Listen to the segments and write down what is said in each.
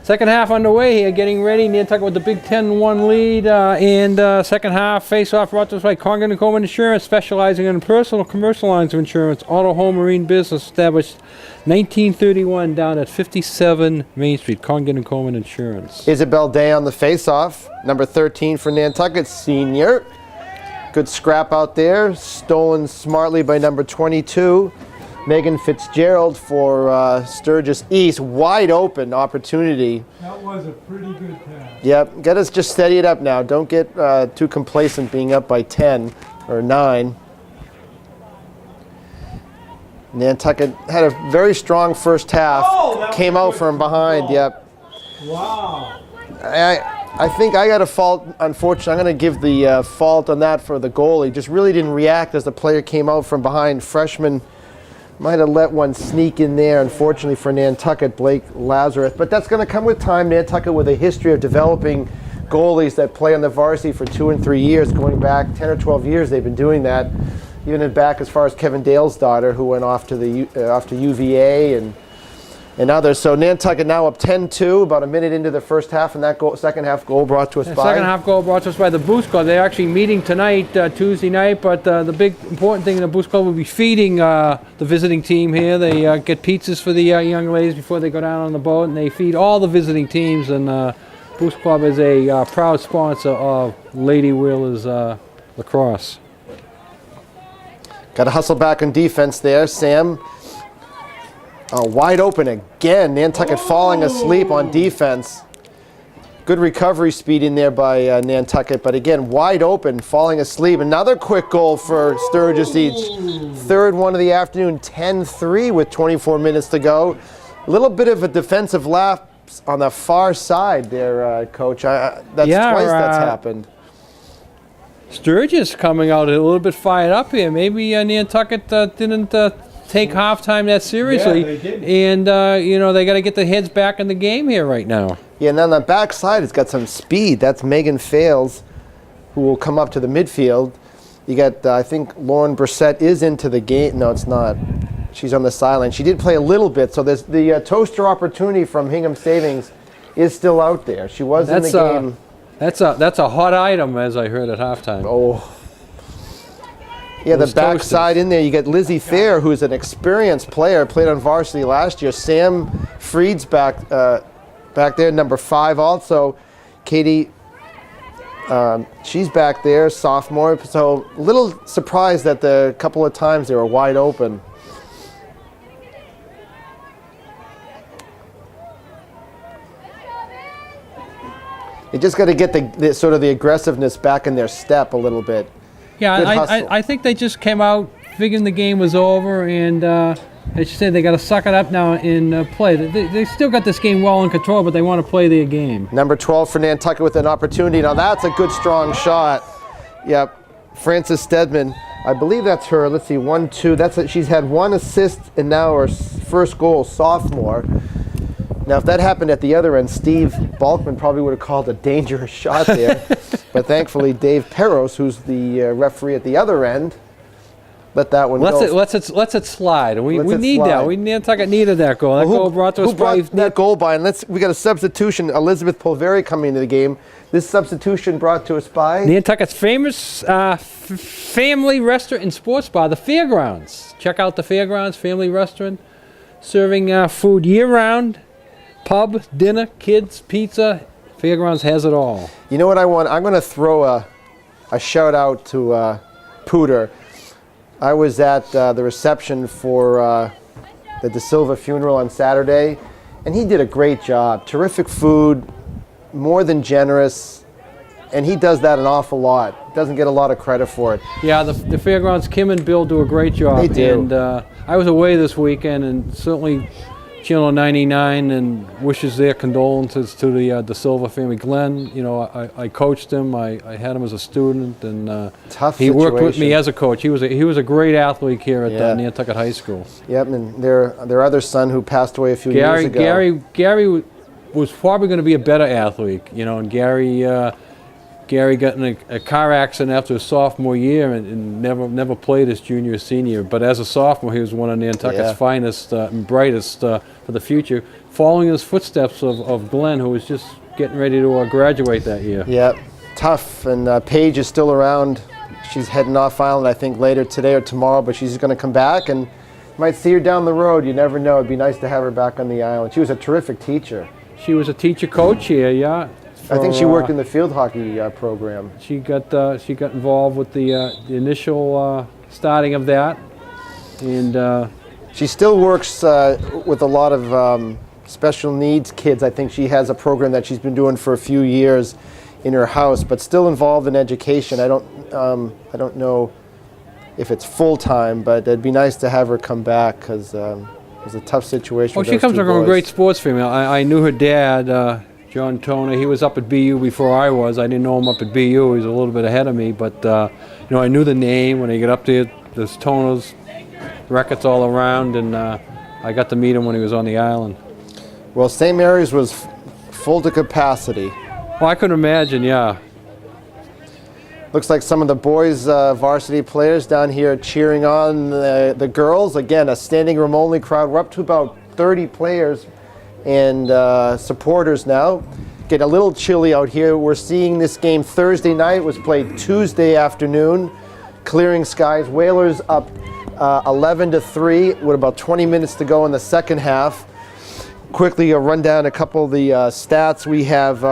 Second half underway here, getting ready. Nantucket with the Big 10-1 lead. Second half face-off brought to us by Congan & Coleman Insurance, specializing in personal commercial lines of insurance, auto, home, marine business, established 1931 down at 57 Main Street. Congan & Coleman Insurance. Isabel Day on the face-off. Number 13 for Nantucket, senior. Good scrap out there. Stolen smartly by number 22. Megan Fitzgerald for Sturgis East. Wide open opportunity. That was a pretty good pass. Yep, get us, just steady it up now. Don't get too complacent being up by 10 or 9. Nantucket had a very strong first half. Oh, came out from behind, yep. Wow. I think I got a fault, unfortunately. I'm going to give the fault on that for the goalie. Just really didn't react as the player came out from behind. Freshman might have let one sneak in there, unfortunately for Nantucket, Blake Lazarus. But that's going to come with time. Nantucket with a history of developing goalies that play on the varsity for 2 and 3 years, going back 10 or 12 years they've been doing that. Even back as far as Kevin Dale's daughter, who went off to UVA and others. So Nantucket now up 10-2, about a minute into the first half, and that second half goal brought to us by? Second half goal brought to us by the Boost Club. They're actually meeting tonight, Tuesday night, but the big important thing, the Boost Club will be feeding the visiting team here. They get pizzas for the young ladies before they go down on the boat, and they feed all the visiting teams, and Boost Club is a proud sponsor of Lady Wheelers Lacrosse. Got to hustle back on defense there, Sam. Wide open again. Nantucket falling asleep on defense. Good recovery speed in there by Nantucket, but again, wide open, falling asleep. Another quick goal for Sturgis each. Third one of the afternoon, 10-3 with 24 minutes to go. A little bit of a defensive lapse on the far side there, Coach. That's twice that's happened. Sturgis coming out a little bit fired up here. Maybe Nantucket didn't take halftime that seriously. Yeah, they did. And, they got to get their heads back in the game here right now. Yeah, and on the back side, it's got some speed. That's Megan Fales, who will come up to the midfield. You got, I think, Lauren Brissett is into the game. No, it's not. She's on the sideline. She did play a little bit, so there's the toaster opportunity from Hingham Savings is still out there. She was in the game. That's a hot item, as I heard at halftime. Oh. Yeah, the backside in there, you get Lizzie Thayer, who's an experienced player, played on varsity last year. Sam Freed's back there, number 5 also. Katie, she's back there, sophomore. So a little surprised that the couple of times they were wide open. You just got to get the sort of the aggressiveness back in their step a little bit. Yeah, I think they just came out figuring the game was over, and as you said, they got to suck it up now and play. They still got this game well in control, but they want to play their game. Number 12 for Nantucket with an opportunity. Now that's a good strong shot. Yep, Frances Stedman. I believe that's her. Let's see, 1, 2. She's had 1 assist and now her first goal, sophomore. Now, if that happened at the other end, Steve Balkman probably would have called a dangerous shot there. But thankfully, Dave Peros, who's the referee at the other end, let that one go. Let's it slide. We need slide. that. Nantucket needed that goal. That goal brought to us by that goal by? And we got a substitution. Elizabeth Pulveri coming into the game. This substitution brought to us by Nantucket's famous family restaurant and sports bar, the Fairgrounds. Check out the Fairgrounds Family Restaurant, serving food year-round. Pub, dinner, kids, pizza, Fairgrounds has it all. You know what I want? I'm going to throw a shout out to Pooter. I was at the reception for the De Silva funeral on Saturday, and he did a great job. Terrific food, more than generous, and he does that an awful lot. Doesn't get a lot of credit for it. Yeah, the Fairgrounds, Kim and Bill do a great job. They do. And I was away this weekend, and certainly Channel 99 and wishes their condolences to the De Silva family. Glenn, I coached him. I had him as a student, and he worked with me as a coach. He was a great athlete here at Nantucket High School. Yep, and their other son who passed away a few years ago. Gary was probably going to be a better athlete, and Gary Gary got in a car accident after his sophomore year and never played his junior or senior. But as a sophomore, he was one of Nantucket's finest and brightest for the future, following his footsteps of Glenn, who was just getting ready to graduate that year. Yeah, tough. And Paige is still around. She's heading off island, I think, later today or tomorrow, but she's going to come back, and you might see her down the road. You never know. It'd be nice to have her back on the island. She was a terrific teacher. She was a teacher coach here, yeah. I think she worked in the field hockey program. She got involved with the initial starting of that, and she still works with a lot of special needs kids. I think she has a program that she's been doing for a few years in her house, but still involved in education. I don't know if it's full time, but it'd be nice to have her come back because it was a tough situation. Well, she comes from a great sports family. I knew her dad. John Toner, he was up at BU before I was. I didn't know him up at BU. He was a little bit ahead of me, but I knew the name. When I get up there, there's Toner's records all around, and I got to meet him when he was on the island. Well, St. Mary's was full to capacity. Well, I couldn't imagine, yeah. Looks like some of the boys' varsity players down here cheering on the girls. Again, a standing room only crowd. We're up to about 30 players and supporters now. Get a little chilly out here. We're seeing this game Thursday night. It was played Tuesday afternoon. Clearing skies. Whalers up 11-3 with about 20 minutes to go in the second half. Quickly, a run down a couple of the stats. We have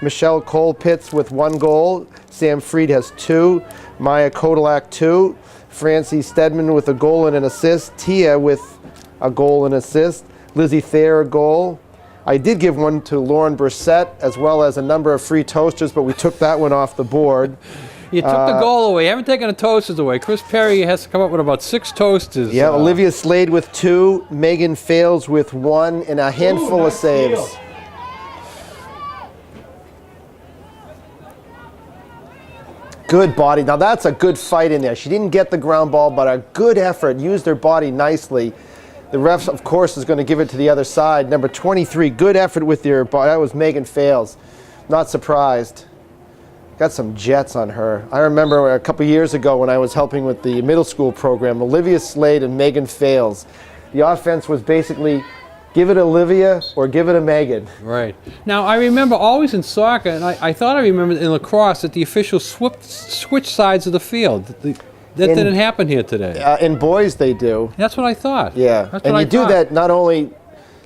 Michelle Colpitts with 1 goal. Sam Freed has 2. Maya Kodalak 2. Francie Stedman with a goal and an assist. Tia with a goal and assist. Lizzie Thayer a goal. I did give one to Lauren Brissett, as well as a number of free toasters, but we took that one off the board. You took the goal away. You haven't taken the toasters away. Chris Perry has to come up with about 6 toasters. Yeah, Olivia Slade with 2, Megan Fales with 1, and a handful of saves. Steal. Good body. Now that's a good fight in there. She didn't get the ground ball, but a good effort. Used her body nicely. The refs, of course, is going to give it to the other side. Number 23, good effort with your body. That was Megan Fales. Not surprised. Got some jets on her. I remember a couple years ago when I was helping with the middle school program, Olivia Slade and Megan Fales. The offense was basically give it Olivia or give it a Megan. Right. Now, I remember always in soccer, and I thought I remembered in lacrosse, that the officials switch sides of the field. That didn't happen here today. In boys, they do. That's what I thought. Yeah, That's and what you I do thought. that not only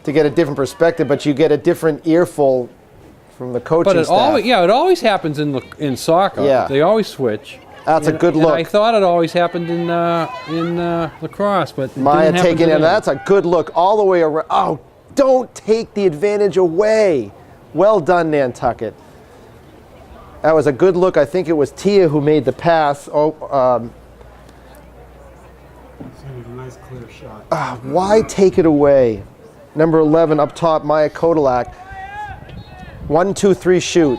to get a different perspective, but you get a different earful from the coaching But it staff. it always happens in soccer. Yeah. They always switch. That's a good look. And I thought it always happened in lacrosse, but it Maya didn't happen taking it. today. That's a good look all the way around. Oh, don't take the advantage away. Well done, Nantucket. That was a good look. I think it was Tia who made the pass. A nice clear shot. Why take it away? Number 11 up top, Maya Kodalak. 1, 2, 3, shoot.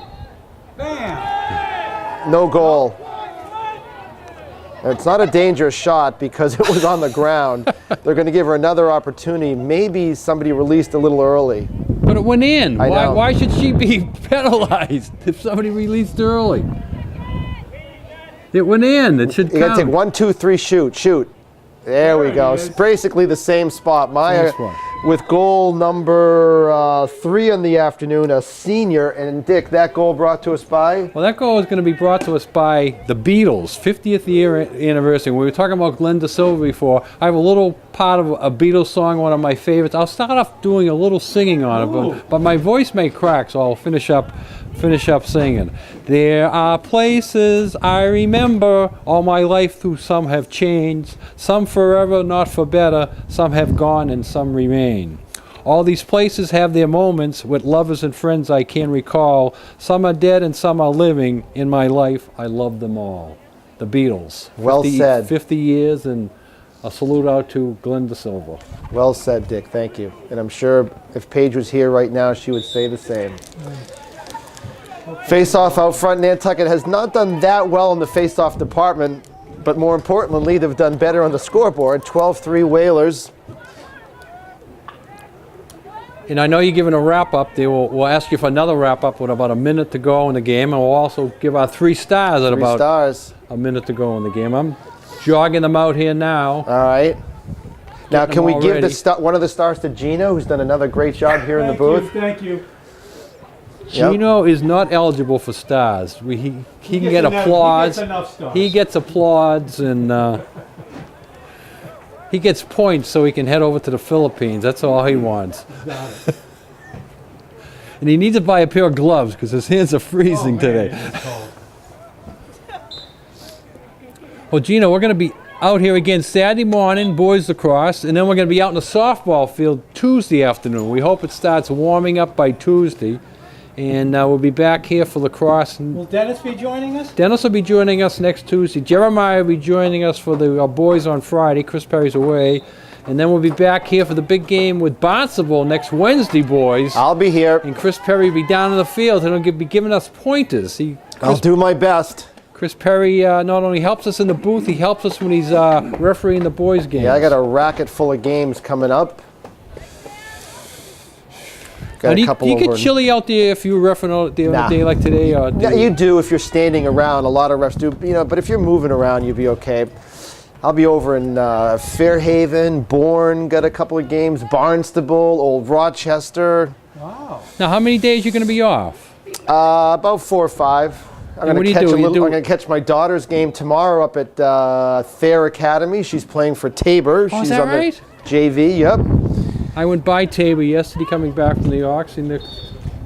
Bam! No goal. It's not a dangerous shot because it was on the ground. They're going to give her another opportunity. Maybe somebody released a little early. But it went in. I know. Why should she be penalized if somebody released early? It went in. It should You got to take count. 1, 2, 3, shoot. Shoot. There we go. It's basically the same spot. Maya Same spot. with goal number 3 in the afternoon, a senior. And Dick, that goal brought to us by? Well, that goal is going to be brought to us by the Beatles, 50th year anniversary. We were talking about Glenn DeSilva before. I have a little part of a Beatles song, one of my favorites. I'll start off doing a little singing on it, but my voice may crack, so I'll finish up singing. There are places I remember all my life through, some have changed, some forever, not for better, some have gone and some remain. All these places have their moments with lovers and friends I can recall. Some are dead and some are living. In my life, I love them all. The Beatles. Well said. 50 years, and a salute out to Glenn DeSilva. Well said, Dick. Thank you. And I'm sure if Paige was here right now, she would say the same. Face-off out front. Nantucket has not done that well in the face-off department, but more importantly, they've done better on the scoreboard. 12-3 Whalers. And I know you're giving a wrap-up. We'll ask you for another wrap-up with about a minute to go in the game, and we'll also give our 3 stars at about stars. a minute to go in the game. I'm jogging them out here now. All right. Now, can we give ready. one of the stars to Gino, who's done another great job here in the booth? Thank you. Gino is not eligible for stars. He can get applause. He gets enough stars. He gets applause, and he gets points so he can head over to the Philippines. That's all he wants. And he needs to buy a pair of gloves because his hands are freezing today. Well, Gino, we're going to be out here again Saturday morning, boys lacrosse, and then we're going to be out in the softball field Tuesday afternoon. We hope it starts warming up by Tuesday. And we'll be back here for lacrosse. Will Dennis be joining us? Dennis will be joining us next Tuesday. Jeremiah will be joining us for the boys on Friday. Chris Perry's away. And then we'll be back here for the big game with Barnstable next Wednesday, boys. I'll be here. And Chris Perry will be down in the field and he'll be giving us pointers. I'll do my best. Chris Perry not only helps us in the booth, he helps us when he's refereeing the boys' games. Yeah, I got a racket full of games coming up. Do you get chilly out there if you were refereeing out there on a day like today? Or yeah, you do if you're standing around. A lot of refs do, but if you're moving around, you'll be okay. I'll be over in Fairhaven, Bourne, got a couple of games, Barnstable, Old Rochester. Wow. Now, how many days are you going to be off? About 4 or 5. I'm going to catch my daughter's game tomorrow up at Thayer Academy. She's playing for Tabor. Oh, She's is that on right? the JV, yep. I went by Tabor yesterday coming back from the Ox in the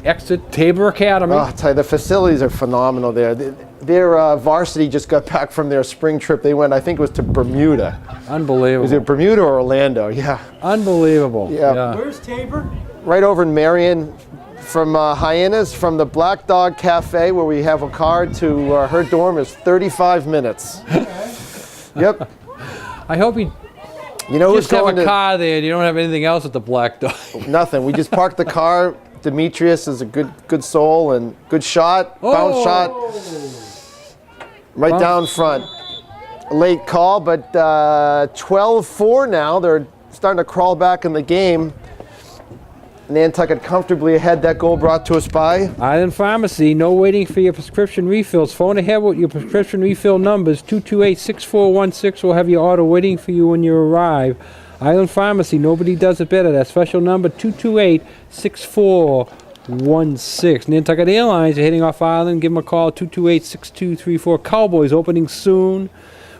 exit Tabor Academy. Oh, I'll tell you, the facilities are phenomenal there. Their varsity just got back from their spring trip. They went, I think it was to Bermuda. Unbelievable. Was it Bermuda or Orlando? Yeah. Unbelievable. Yeah. Where's Tabor? Right over in Marion, from Hyenas, from the Black Dog Cafe where we have a card to her dorm is 35 minutes. Okay. Yep. I hope you who's just have going a car there and you don't have anything else at the Black Dog. Nothing. We just parked the car. Demetrius is a good soul and good shot, bounce shot, right down front. Late call, but 12-4 now. They're starting to crawl back in the game. Nantucket comfortably ahead. That goal brought to us by Island Pharmacy. No waiting for your prescription refills. Phone ahead with your prescription refill numbers. 228-6416 will have your order waiting for you when you arrive. Island Pharmacy. Nobody does it better. That special number 228-6416. Nantucket Airlines are heading off island. Give them a call. 228-6234. Cowboys opening soon.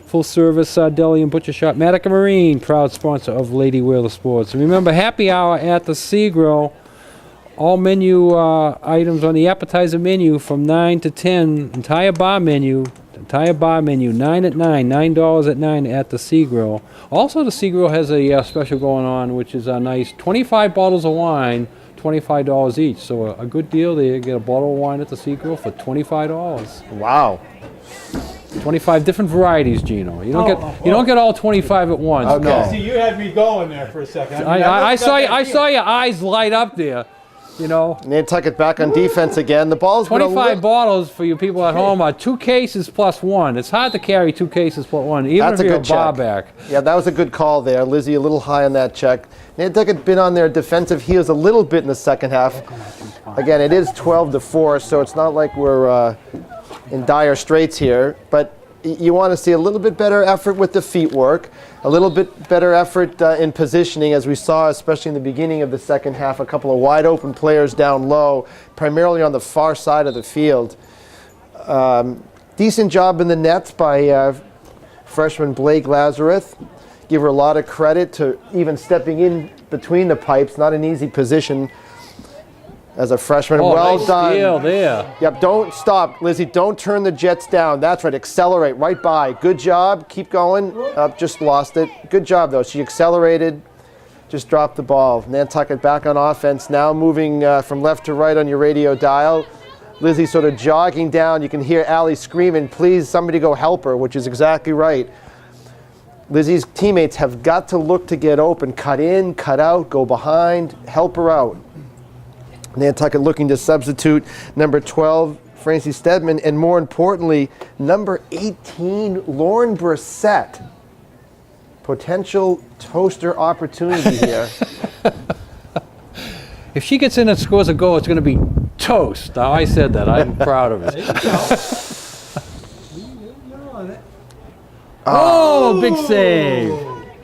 Full service deli and butcher shop. Matica Marine, proud sponsor of Lady Whaler Sports. And remember, happy hour at the Sea Grill. All menu items on the appetizer menu from 9 to 10. Entire bar menu, 9 at 9. $9 at 9 at the Sea Grill. Also, the Sea Grill has a special going on, which is a nice 25 bottles of wine, $25 each. So a good deal there. You get a bottle of wine at the Sea Grill for $25. wow. 25 different varieties, Gino. You don't get all 25 at once. Okay. No. See, you had me going there for a second. I saw your eyes light up there. Nantucket back on defense again. The ball's 25 bottles for you people at home are 2 cases plus 1. It's hard to carry 2 cases plus 1, even That's if a you're a good bar check. back. Yeah, that was a good call there. Lizzie a little high on that check. Nantucket been on their defensive heels a little bit in the second half. Again, it is 12-4, so it's not like we're in dire straits here, but you want to see a little bit better effort with the feet work, a little bit better effort in positioning, as we saw, especially in the beginning of the second half, a couple of wide open players down low, primarily on the far side of the field. Decent job in the nets by freshman Blake Lazarus. Give her a lot of credit to even stepping in between the pipes, not an easy position as a freshman. Well nice done. steal there. Yep, don't stop, Lizzie. Don't turn the Jets down. That's right, accelerate right by. Good job, keep going. Just lost it. Good job, though. She accelerated, just dropped the ball. Nantucket back on offense, now moving from left to right on your radio dial. Lizzie sort of jogging down. You can hear Allie screaming, please, somebody go help her, which is exactly right. Lizzie's teammates have got to look to get open. Cut in, cut out, go behind, help her out. Nantucket looking to substitute number 12, Francie Stedman, and more importantly, number 18, Lauren Brissett. Potential toaster opportunity here. If she gets in and scores a goal, it's going to be toast. Now, I said that. I'm proud of There it. you go. You're on it. Oh, big save.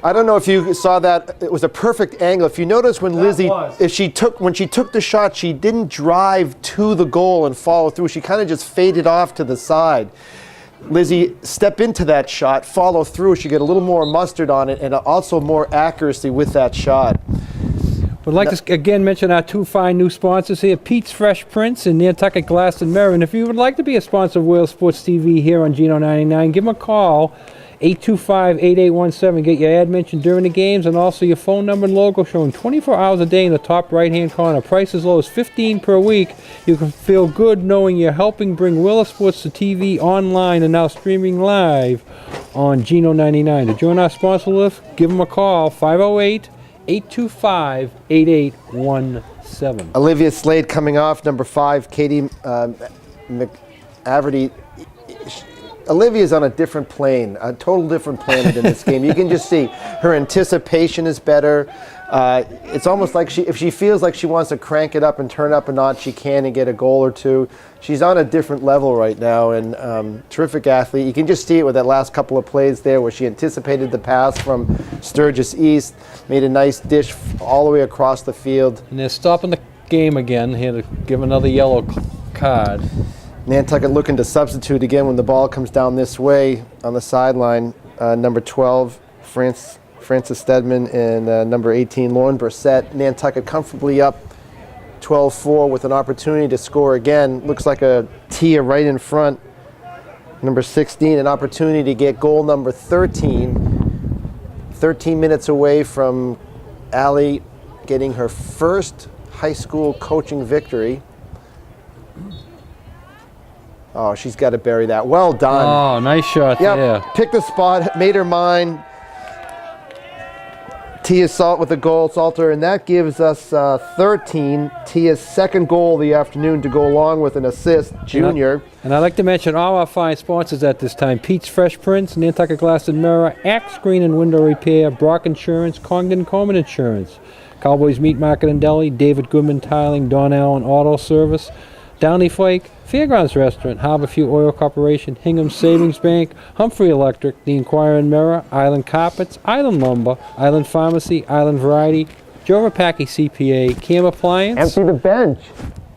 I don't know if you saw that. It was a perfect angle. If you notice when Lizzie, was. when she took the shot, she didn't drive to the goal and follow through. She kind of just faded off to the side. Lizzie, step into that shot, follow through. She get a little more mustard on it and also more accuracy with that shot. Would like to again mention our two fine new sponsors here, Pete's Fresh Prints and Nantucket Glass and Mirror. And if you would like to be a sponsor of Wales Sports TV here on Geno 99, give them a call, 825-8817. Get your ad mentioned during the games and also your phone number and logo showing 24 hours a day in the top right-hand corner. Price as low as $15 per week. You can feel good knowing you're helping bring Wales Sports to TV online and now streaming live on Geno 99. To join our sponsor list, give them a call, 508-825-8817. Olivia Slade coming off, number 5, Katie McAverty. Olivia's on a different plane, a total different planet in this game. You can just see her anticipation is better. It's almost like if she feels like she wants to crank it up and turn up a notch, she can and get a goal or two. She's on a different level right now, and terrific athlete. You can just see it with that last couple of plays there where she anticipated the pass from Sturgis East, made a nice dish all the way across the field. And they're stopping the game again here to give another yellow card. Nantucket looking to substitute again when the ball comes down this way on the sideline. Number 12, Francis Stedman, and number 18, Lauren Brissett. Nantucket comfortably up 12-4 with an opportunity to score again. Looks like a Tia right in front. Number 16, an opportunity to get goal number 13. 13 minutes away from Allie getting her first high school coaching victory. Oh, she's got to bury that. Well done. Oh, nice shot there. Picked the spot, made her mine. Tia Salt with a goal, Salter, and that gives us 13. Tia's second goal of the afternoon to go along with an assist, junior. And I'd like to mention all our fine sponsors at this time. Pete's Fresh Prints, Nantucket Glass and Mirror, Axe Screen and Window Repair, Brock Insurance, Congdon Coleman Insurance, Cowboys Meat Market and Deli, David Goodman Tiling, Don Allen Auto Service, Downey Flake, Fairgrounds Restaurant, Harborview Oil Corporation, Hingham Savings Bank, Humphrey Electric, The Inquirer and Mirror, Island Carpets, Island Lumber, Island Pharmacy, Island Variety, Joe Rapaki CPA, Cam Appliance, Empty the bench.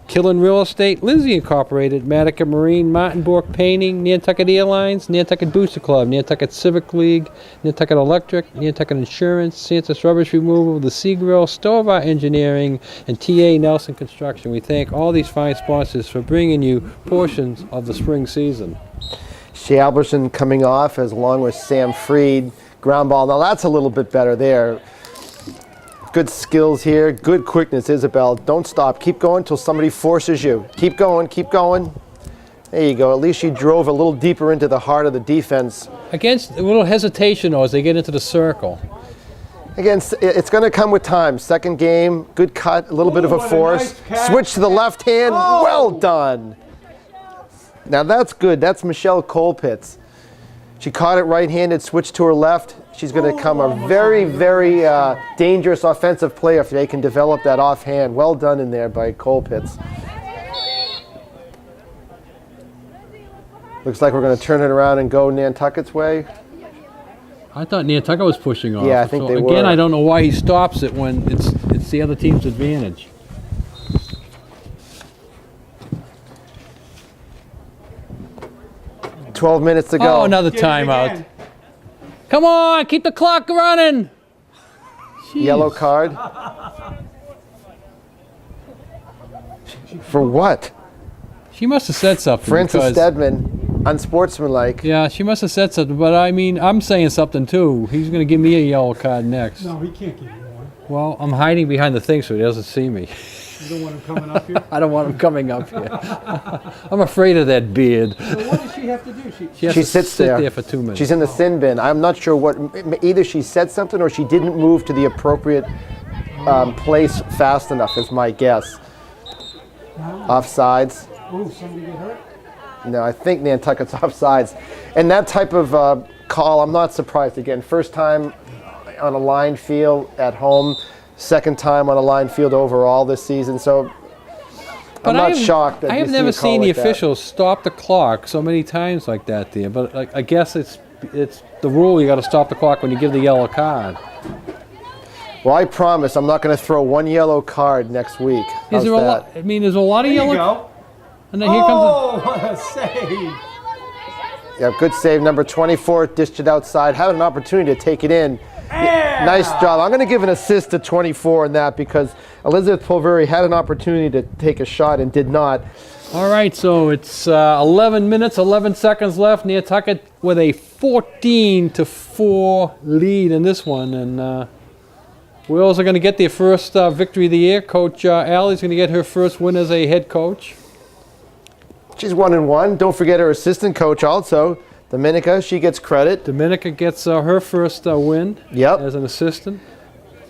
Killen Real Estate, Lindsay Incorporated, Matica Marine, Martin Bork Painting, Nantucket Airlines, Nantucket Booster Club, Nantucket Civic League, Nantucket Electric, Nantucket Insurance, Santa's Rubbish Removal, The Sea Grill, Stover Engineering, and TA Nelson Construction. We thank all these fine sponsors for bringing you portions of the spring season. Shea Alberson coming off as along with Sam Freed. Ground ball. Now that's a little bit better there. Good skills here, good quickness, Isabel. Don't stop. Keep going until somebody forces you. Keep going, keep going. There you go. At least she drove a little deeper into the heart of the defense. Against a little hesitation, though, as they get into the circle. Again, it's going to come with time. Second game, good cut, a little bit of a what a force. nice catch. Switch to the left hand. Oh. Well done. Now that's good. That's Michelle Colpitz. She caught it right-handed, switched to her left. She's going to become a very, very dangerous offensive player if they can develop that offhand. Well done in there by Colpitz. Looks like we're going to turn it around and go Nantucket's way. I thought Nantucket was pushing off. Yeah, I think they again, were. I don't know why he stops it when it's the other team's advantage. – 12 minutes to go. Oh, another Get it timeout. again. Come on, keep the clock running. Yellow card. For what? She must have said something. Francis because, Stedman, unsportsmanlike. Yeah, she must have said something, but I mean, I'm saying something too. He's going to give me a yellow card next. No, he can't give you one. Well, I'm hiding behind the thing so he doesn't see me. You don't want him coming up here? I don't want him coming up here. I'm afraid of that beard. So what does she have to do? She has She to sits sit there. there for 2 minutes. She's in the sin bin. I'm not sure what, either she said something or she didn't move to the appropriate place fast enough is my guess. Offsides. Oh, somebody get hurt? No, I think Nantucket's offsides. And that type of call, I'm not surprised. Again, first time on a line field at home. second time on a line field overall this season. So I'm not shocked that I you have see never a call seen the like that. officials stop the clock so many times like that there. But I guess it's the rule. You got to stop the clock when you give the yellow card. Well, I promise I'm not going to throw one yellow card next week. How's Is there a that? lot? I mean, there's a lot of There you yellow. go. And then here comes. Oh, what a save. Yeah, good save. Number 24 dished it outside. Had an opportunity to take it in. Yeah. Nice job. I'm going to give an assist to 24 in that because Elizabeth Pulveri had an opportunity to take a shot and did not. All right, so it's 11 minutes, 11 seconds left. Nantucket with a 14-4 lead in this one, and Wales are going to get their first victory of the year. Coach Allie's going to get her first win as a head coach. She's 1-1. Don't forget her assistant coach also, Dominica. She gets credit. Dominica gets her first win Yep. as an assistant.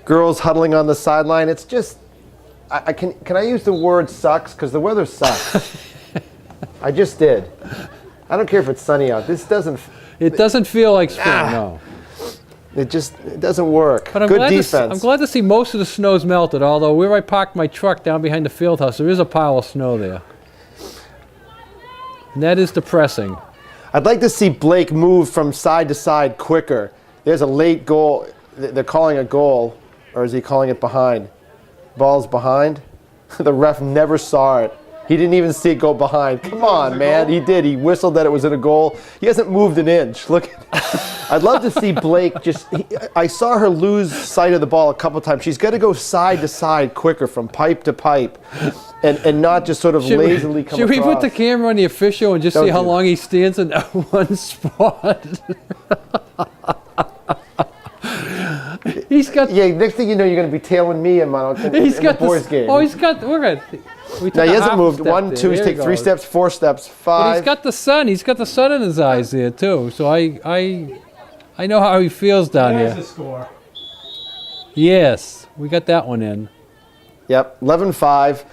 Girls huddling on the sideline. It's just, can I use the word sucks? Because the weather sucks. I just did. I don't care if it's sunny out. This doesn't. It doesn't feel like spring, no. It doesn't work. But Good defense. I'm glad to see most of the snow's melted, although where I parked my truck down behind the field house, there is a pile of snow there. And that is depressing. I'd like to see Blake move from side to side quicker. There's a late goal. They're calling a goal, or is he calling it behind? Ball's behind. The ref never saw it. He didn't even see it go behind. Come on, man. He did. He whistled that it was in a goal. He hasn't moved an inch. Look. I'd love to see Blake just. I saw her lose sight of the ball a couple times. She's got to go side to side quicker from pipe to pipe and not just sort of lazily come Should we across. put the camera on the official and just Don't see how do long he stands in one spot? He's got. Yeah, next thing you know, you're going to be tailing me in the boys' game. Oh, he's got. Look at. We took Now, he a hasn't half moved. step 1, there. 2, he's There he taken 3 goes. steps, 4 steps, 5. But he's got the sun. He's got the sun in his eyes there too. So I know how he feels down There's here. a score. Yes, we got that one in. Yep, 11-5.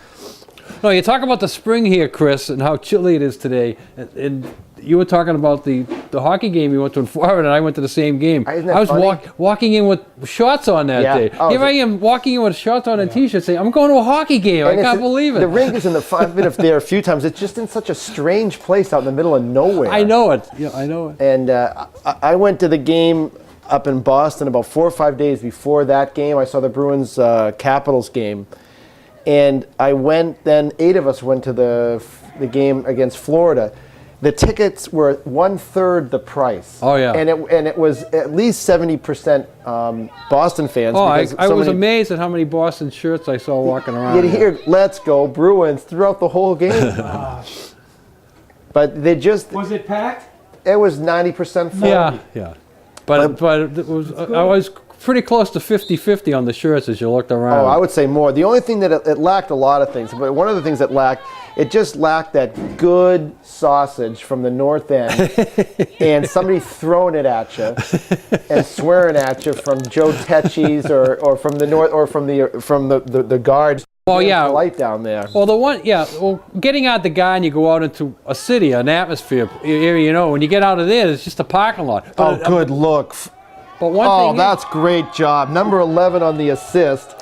No, you talk about the spring here, Chris, and how chilly it is today. And you were talking about the hockey game you went to in Florida, and I went to the same game. Isn't that I was funny? walking in with shorts on that Yeah. day. Oh, Here I am walking in with shorts on and T-shirts saying, I'm going to a hockey game. I And can't it's- believe it. The rink is in the. I've been there a few times. It's just in such a strange place out in the middle of nowhere. I know it. Yeah, I know it. And I went to the game up in Boston about 4 or 5 days before that game. I saw the Bruins Capitals game, and I went. Then 8 of us went to the game against Florida. The tickets were 1/3 the price. Oh, yeah. And it was at least 70% Boston fans. Oh, I because was so many- amazed at how many Boston shirts I saw walking around. You'd here. hear "Let's go Bruins" throughout the whole game. But they just. Was it packed? It was 90% full. Yeah, yeah. But it was I was pretty close to 50-50 on the shirts as you looked around. Oh, I would say more. The only thing that it lacked a lot of things, but one of the things that lacked, it just lacked that good sausage from the North End, and somebody throwing it at you and swearing at you from Joe Tecchi's or from the north or from the guards. Well, yeah. Light down there. Well, getting out the guy and you go out into a city, an atmosphere area, you know, when you get out of there, it's just a parking lot. Oh, good look. But one Oh, thing that's great job. Number 11 on the assist.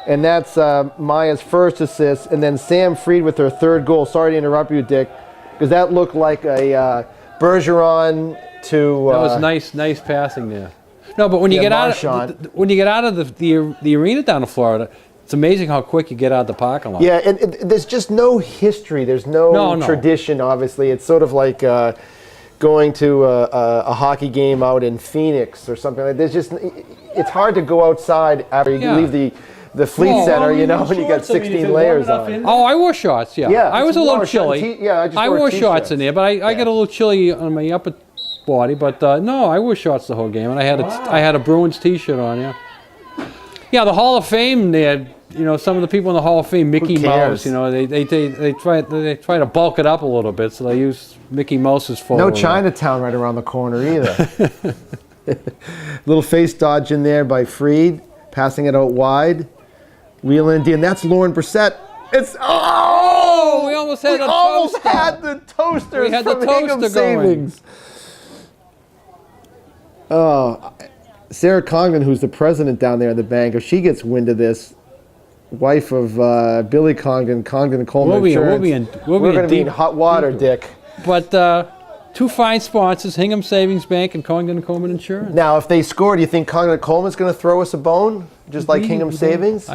And that's Maya's first assist. And then Sam Freed with her third goal. Sorry to interrupt you, Dick, because that looked like a Bergeron to. that was nice passing there. No, but when you Yeah, get out Marchand. when you get out of the arena down in Florida, it's amazing how quick you get out of the parking lot. Yeah, and there's just no history. There's no tradition, obviously. It's sort of like going to a hockey game out in Phoenix or something. Like there's just, it's hard to go outside after you Yeah. leave the Fleet Well, Center, you you know, need when you got shorts. I mean, is 16 it warm layers enough on. in Oh, I wore shorts, yeah. Yeah, I was it's a little warm. chilly. Yeah, I just I wore wore shorts t-shirts. in there, but I got a little chilly on my upper body. But no, I wore shorts the whole game, and I had a Bruins T-shirt on, yeah. Yeah, the Hall of Fame there. You know, some of the people in the Hall of Fame, Mickey cares? Mouse. You know, they try to bulk it up a little bit, so they use Mickey Mouse's photo. No Chinatown right around the corner either. Little face dodge in there by Freed, passing it out wide. Wheeling D, and that's Lauren Brissett. It's Oh, we almost had a almost toaster. had the toasters We had the from Hingham toaster going. Savings. Oh, Sarah Congdon, who's the president down there at the bank, if she gets wind of this, wife of Billy Congdon, Congdon and Coleman Insurance, we're going to be in hot water, Dick. But two fine sponsors, Hingham Savings Bank and Congdon and Coleman Insurance. Now, if they score, do you think Congdon and Coleman's going to throw us a bone, just like Hingham Savings?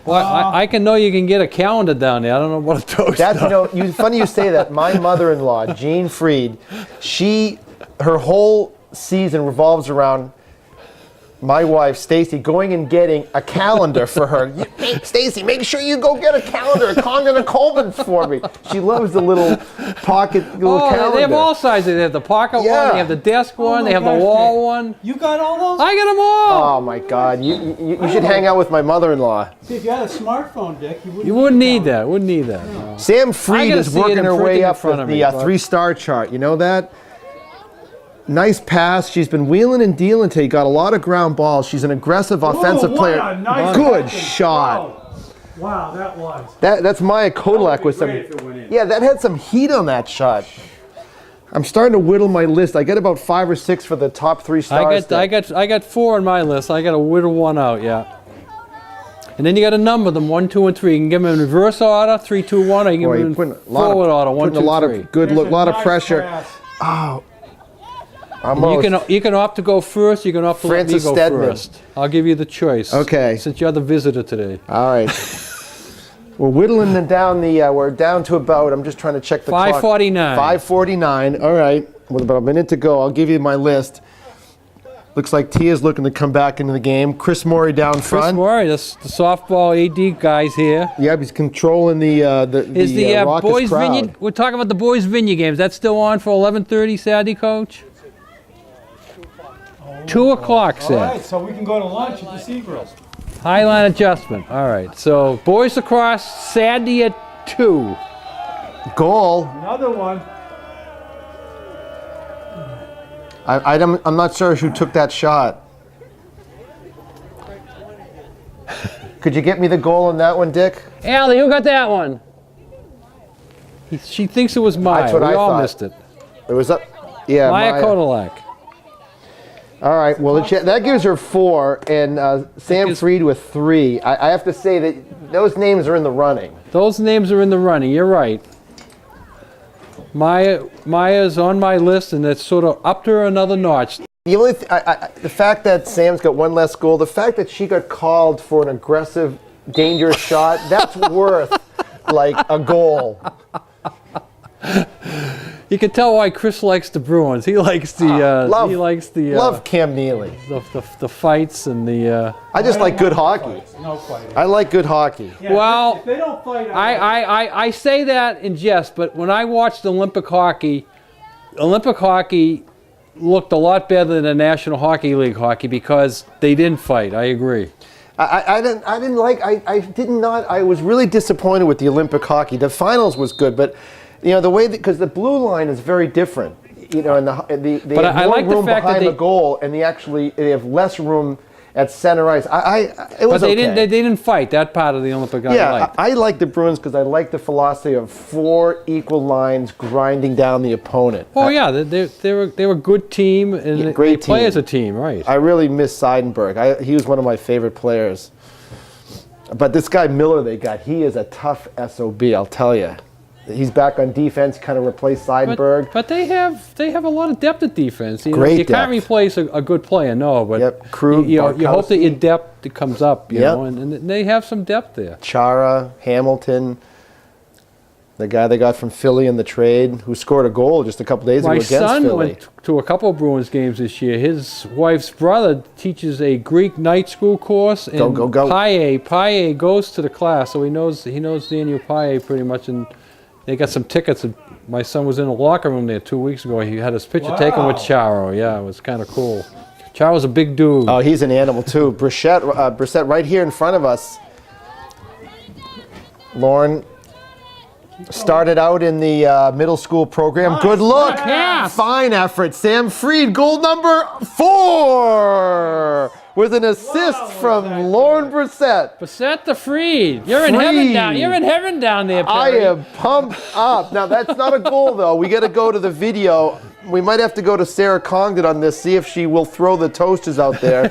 I can know you can get a calendar down there. I don't know what a toast. That's funny you say that. My mother-in-law, Jean Freed, her whole season revolves around my wife, Stacy, going and getting a calendar for her. Hey, Stacy, make sure you go get a calendar at Congdon and Coleman's for me. She loves the little calendar. They have all sizes. They have the pocket one, they have the desk one, they have the wall one. You got all those? I got them all. Oh my God, you should hang out with my mother-in-law. See, if you had a smartphone, Dick, you wouldn't need that. Wouldn't need that. No. Sam Freed is working her way up the 3-star chart. You know that? Nice pass. She's been wheeling and dealing till you got a lot of ground balls. She's an aggressive offensive player. A nice good shot. Wow, that was. That's Maya Kodlak with some. Yeah, that had some heat on that shot. I'm starting to whittle my list. I get about 5 or 6 for the top 3 stars. I got 4 on my list. I got to whittle one out. Yeah. And then you got to number them 1, 2, and 3. You can give them in reverse order, 3, 2, 1. Or you can give them in forward order, 1, 2, 3. Putting a lot of good look, a lot of pressure. Oh. You can opt to go first. You can opt to let me go first. I'll give you the choice. Okay. Since you're the visitor today. All right. We're whittling them down we're down to about, I'm just trying to check the clock. 5:49. 5:49. All right. With about a minute to go, I'll give you my list. Looks like Tia's looking to come back into the game. Chris Morey down front. Chris Morey, the softball AD guys here. Yeah, he's controlling the raucous Boys crowd. Vineyard? We're talking about the Boys Vineyard games. That's still on for 11:30 Saturday, Coach? 2 o'clock, All set. right, so we can go to lunch at the Seagrills. Highline adjustment. All right. So Boys Lacrosse Saturday at 2. Goal. Another one. I'm not sure who took that shot. Could you get me the goal on that one, Dick? Allie, who got that one? She thinks it was Maya. That's what I all thought. missed it. It was up. Yeah, Maya Kodlak. All right, well, that gives her 4, and Sam Freed with 3. I have to say that those names are in the running. Those names are in the running. You're right. Maya's on my list, and it's sort of up to her another notch. The only the fact that Sam's got 1 less goal, the fact that she got called for an aggressive, dangerous shot, that's worth like a goal. You can tell why Chris likes the Bruins. He likes the love Cam Neely. The fights and the. I just like good hockey. No fighting. I like good hockey. Yeah, Well, if they don't fight, I say that in jest, but when I watched Olympic hockey looked a lot better than the National Hockey League hockey because they didn't fight. I agree. I was really disappointed with the Olympic hockey. The finals was good, but the way because the blue line is very different. And they have more room behind the goal, and they have less room at center ice. It was But okay. they didn't fight that part of the Olympic. I like the Bruins because I like the philosophy of 4 equal lines grinding down the opponent. Oh yeah, they were a good team and great they play team. as a team, right? I really miss Seidenberg. He was one of my favorite players. But this guy Miller they got, he is a tough SOB, I'll tell you. He's back on defense, kind of replaced Seidenberg. But they have a lot of depth at defense. You Great can't depth. replace a good player, no. But Krug, you hope that your Barkowski. depth comes up, you know, and they have some depth there. Chara, Hamilton, the guy they got from Philly in the trade, who scored a goal just a couple days ago My against Philly. son went to a couple of Bruins games this year. His wife's brother teaches a Greek night school course, and Go. Paye goes to the class, so he knows Daniel Paye pretty much, and they got some tickets. And my son was in the locker room there 2 weeks ago. He had his picture taken with Charo. Yeah, it was kind of cool. Charo's a big dude. Oh, he's an animal too. Brissette right here in front of us. Lauren started out in the middle school program. Nice. Good look. Yes. Fine effort. Sam Freed, goal number 4 with an assist from Lauren Brissette. Brissette the Freed. You're in heaven down. You're in heaven down there, Perry. I am pumped up. Now that's not a goal though. We got to go to the video. we might have to go to Sarah Congdon on this, see if she will throw the toasters out there.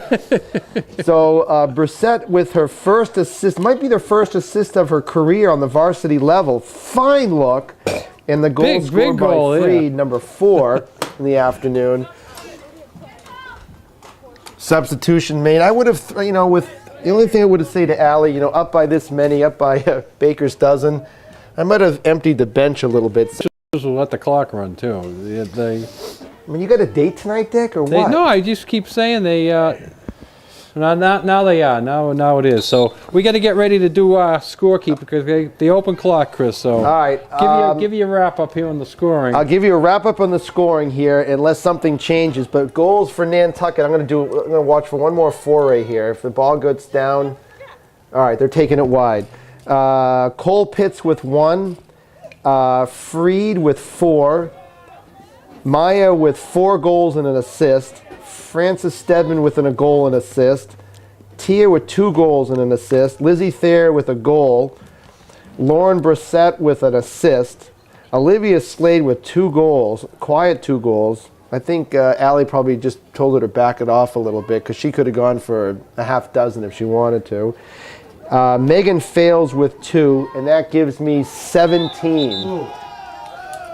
So Brissette with her first assist, might be the first assist of her career on the varsity level. Fine look. And the goal scored by Freed, number 4 in the afternoon. Substitution made. I would have, with the only thing I would have said to Allie, up by this many, up by Baker's dozen, I might have emptied the bench a little bit. Just let the clock run too. I mean, you got a date tonight, Dick, or what? No, I just keep saying they. Now they are. Now it is. So we got to get ready to do scorekeeper because the open clock, Chris. So all right, give you a wrap up here on the scoring. I'll give you a wrap up on the scoring here, unless something changes. But goals for Nantucket. I'm going to watch for one more foray here. If the ball goes down, all right, they're taking it wide. Cole Pitts with 1, Freed with 4, Maya with 4 goals and an assist. Frances Stedman with a goal and assist. Tia with 2 goals and an assist. Lizzie Thayer with a goal. Lauren Brissette with an assist. Olivia Slade with 2 goals, quiet 2 goals. I think Allie probably just told her to back it off a little bit because she could have gone for a half dozen if she wanted to. Megan Fails with 2, and that gives me 17. Ooh.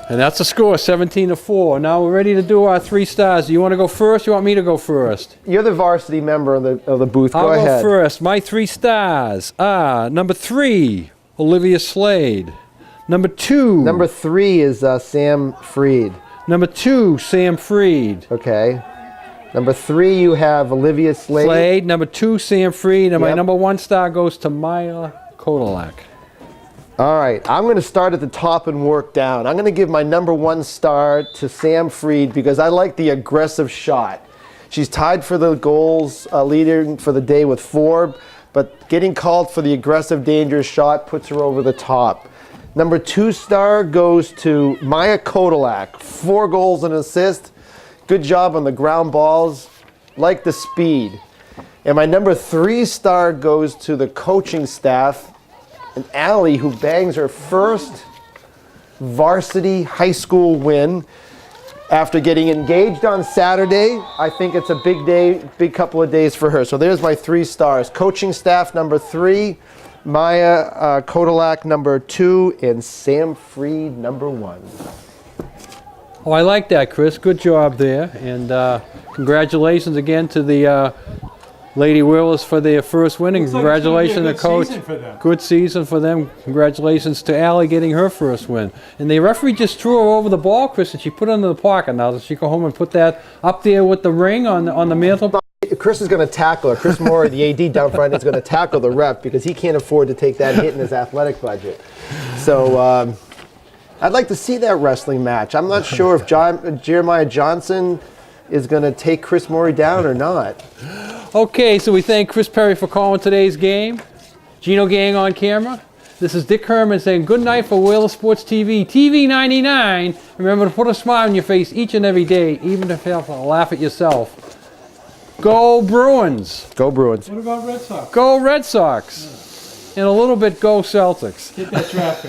And that's a score, 17-4. Now we're ready to do our 3 stars. Do you want to go first? You want me to go first? You're the varsity member of the booth. Go ahead. I'll go first. My 3 stars are number 3, Olivia Slade. Number 2. Number 3 is Sam Freed. Number 2, Sam Freed. Okay. Number 3, you have Olivia Slade. Number 2, Sam Freed. And my number 1 star goes to Maya Kodalak. All right, I'm going to start at the top and work down. I'm going to give my number 1 star to Sam Freed because I like the aggressive shot. She's tied for the goals leader for the day with 4, but getting called for the aggressive, dangerous shot puts her over the top. Number 2 star goes to Maya Kodalak. 4 goals and an assist. Good job on the ground balls. Like the speed. And my number 3 star goes to the coaching staff. And Allie, who bangs her first varsity high school win after getting engaged on Saturday. I think it's a big day, big couple of days for her. So there's my 3 stars. Coaching staff, number 3. Maya Kodalak, number 2. And Sam Freed, number 1. Oh, I like that, Chris. Good job there. And congratulations again to the Lady Whalers for their first win, and congratulations to the coach. Good season for them. Congratulations to Allie getting her first win. And the referee just threw her over the ball, Chris, and she put it into the pocket. Now does she go home and put that up there with the ring on the mantle? Chris is going to tackle her. Chris Moore, the AD down front, is going to tackle the ref because he can't afford to take that hit in his athletic budget. So I'd like to see that wrestling match. I'm not sure if Jeremiah Johnson is going to take Chris Morey down or not. Okay, so we thank Chris Perry for calling today's game. Gino Gang on camera. This is Dick Herman saying good night for Whaler Sports TV. TV 99. Remember to put a smile on your face each and every day, even if you have to laugh at yourself. Go Bruins. Go Bruins. What about Red Sox? Go Red Sox. And a little bit go Celtics. Get that draft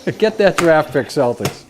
pick. Get that draft pick, Celtics.